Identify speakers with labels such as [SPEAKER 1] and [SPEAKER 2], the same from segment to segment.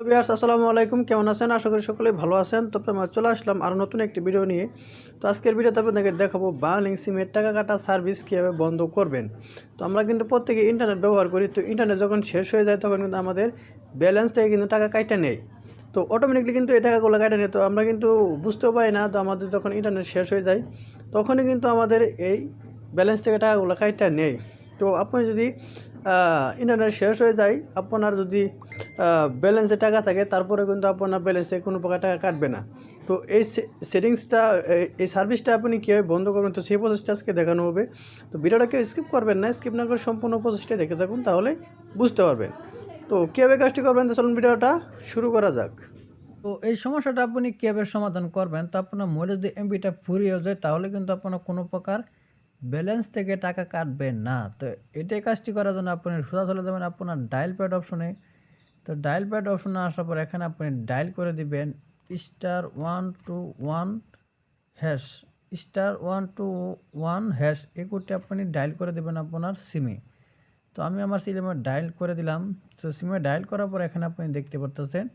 [SPEAKER 1] Viewers আসসালামু আলাইকুম, কেমন আছেন? আশা করি সকলেই ভালো আছেন। তো আমরা চলে আসলাম আরও নতুন একটি ভিডিও নিয়ে। তো আজকের ভিডিওতে আপনাদেরকে দেখাবো বাংলালিংক সিমের টাকা কাটা সার্ভিস কীভাবে বন্ধ করবেন। তো আমরা কিন্তু প্রত্যেকে ইন্টারনেট ব্যবহার করি, তো ইন্টারনেট যখন শেষ হয়ে যায় তখন কিন্তু আমাদের ব্যালেন্স থেকে কিন্তু টাকা কাইটা নেয়। তো অটোমেটিকলি কিন্তু এই টাকাগুলো কাইটা নেয়, তো আমরা কিন্তু বুঝতেও পারি না। তো আমাদের যখন ইন্টারনেট শেষ হয়ে যায় তখনই কিন্তু আমাদের এই ব্যালেন্স থেকে টাকাগুলো কাইটা নেয়। তো আপনি যদি ইন্টারনেট শেষ হয়ে যায়, আপনার যদি ব্যালেন্সে টাকা থাকে, তারপরে কিন্তু আপনার ব্যালেন্স থেকে কোনো প্রকার টাকা কাটবে না। তো এই সেটিংসটা, এই সার্ভিসটা আপনি কীভাবে বন্ধ করবেন, তো সেই প্রসেসটা আজকে দেখানো হবে। তো ভিডিওটা কেউ স্কিপ করবেন না, স্কিপ না করে সম্পূর্ণ প্রসেসটা দেখে থাকুন, তাহলে বুঝতে পারবেন। তো কীভাবে কাজটি করবেন, তো চলুন ভিডিওটা শুরু করা যাক।
[SPEAKER 2] তো এই সমস্যাটা আপনি কিভাবে সমাধান করবেন? তো আপনার মোবাইলে যদি এমবিটা ফুরিয়ে যায় তাহলে কিন্তু আপনার কোনো প্রকার ব্যালেন্স থেকে টাকা কাটবে না। তো এটাই কাজটি করার জন্য আপনি সোজা চলে যাবেন আপনার ডায়াল প্যাড অপশনে। তো ডায়াল প্যাড অপশনে আসার পর এখানে আপনি ডায়াল করে দিবেন *121# *121# এই কোডটি আপনি ডায়াল করে দেবেন আপনার সিমে। তো আমি আমার সিমে ডায়াল করে দিলাম। তো সিমে ডায়াল করার পর এখানে আপনি দেখতে পারতেছেন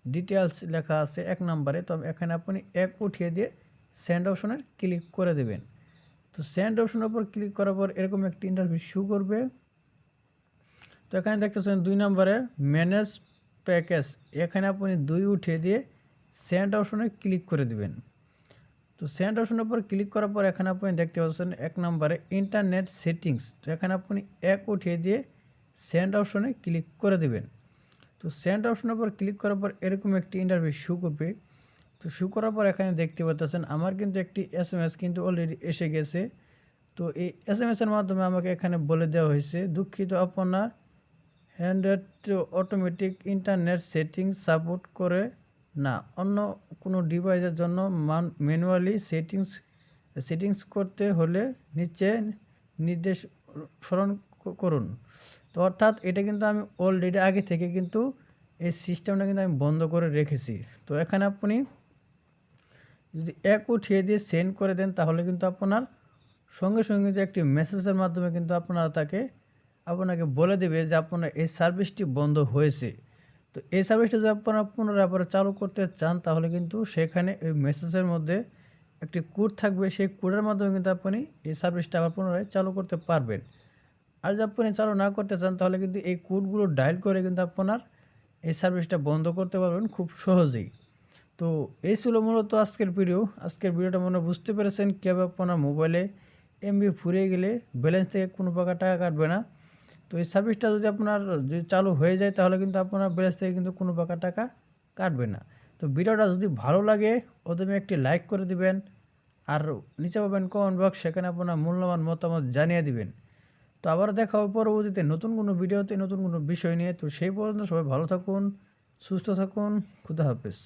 [SPEAKER 2] ডিটেলস লেখা আছে ১ নম্বরে। তো এখানে আপনি ১ উঠিয়ে দিয়ে সেন্ড অপশনে ক্লিক করে দেবেন। তো সেন্ড অপশনের উপর ক্লিক করার পর এরকম একটি ইন্টারফেস শো করবে। তো এখানে দেখতেছেন ২ নম্বরে ম্যানেজ প্যাকেজ, এখানে আপনি ২ উঠিয়ে দিয়ে সেন্ড অপশনে ক্লিক করে দিবেন। তো সেন্ড অপশনের উপর ক্লিক করার পর এখানে আপনি দেখতে পাচ্ছেন ১ নম্বরে ইন্টারনেট সেটিংস, তো এখানে আপনি ১ উঠিয়ে দিয়ে সেন্ড অপশনে ক্লিক করে দিবেন। তো সেন্ড অপশনের উপর ক্লিক করার পর এরকম একটি ইন্টারফেস শো করবে। তো শো করার পর এখানে দেখতে পাচ্ছেন আমার কিন্তু একটি এসএমএস কিন্তু অলরেডি এসে গেছে। তো এই এসএমএসের মাধ্যমে আমাকে এখানে বলে দেওয়া হয়েছে, দুঃখিত আপনার handed automatic internet settings support করে না, অন্য কোনো ডিভাইসের জন্য ম্যানুয়ালি সেটিংস করতে হলে নিচে নির্দেশ স্মরণ করুন। তো অর্থাৎ এটা কিন্তু আমি অলরেডি আগে থেকে কিন্তু এই সিস্টেমটা কিন্তু আমি বন্ধ করে রেখেছি। তো এখানে আপনি যদি ১ উঠিয়ে দিয়ে সেন্ড করে দেন তাহলে কিন্তু আপনার সঙ্গে সঙ্গে কিন্তু একটি মেসেজের মাধ্যমে কিন্তু আপনাকে বলে দেবে যে আপনার এই সার্ভিসটি বন্ধ হয়েছে। তো এই সার্ভিসটা যদি আপনারা পুনরায় আবার চালু করতে চান তাহলে কিন্তু সেখানে এই মেসেজের মধ্যে একটি কোড থাকবে, সেই কোডের মাধ্যমে কিন্তু আপনি এই সার্ভিসটা আবার পুনরায় চালু করতে পারবেন। আর যদি আপনি চালু না করতে চান তাহলে কিন্তু এই কোডগুলো ডায়াল করে কিন্তু আপনার এই সার্ভিসটা বন্ধ করতে পারবেন খুব সহজেই। তো এই ছিল মূলত আজকের ভিডিও। আজকের ভিডিওটা মনে বুঝতে পেরেছেন কীভাবে আপনার মোবাইলে এমবি ফুরিয়ে গেলে ব্যালেন্স থেকে কোনো প্রকার টাকা কাটবে না। তো এই সার্ভিসটা যদি আপনার যদি চালু হয়ে যায় তাহলে কিন্তু আপনার ব্যালেন্স থেকে কিন্তু কোনো প্রকার টাকা কাটবে না। তো ভিডিওটা যদি ভালো লাগে প্রথমে একটি লাইক করে দিবেন, আর নিচে পাবেন কমেন্ট বক্স, সেখানে আপনার মূল্যবান মতামত জানিয়ে দিবেন। তো আবার দেখা হবে পরবর্তীতে নতুন কোনো ভিডিওতে নতুন কোনো বিষয় নিয়ে। তো সেই পর্যন্ত সবাই ভালো থাকুন, সুস্থ থাকুন, খুদা হাফেজ।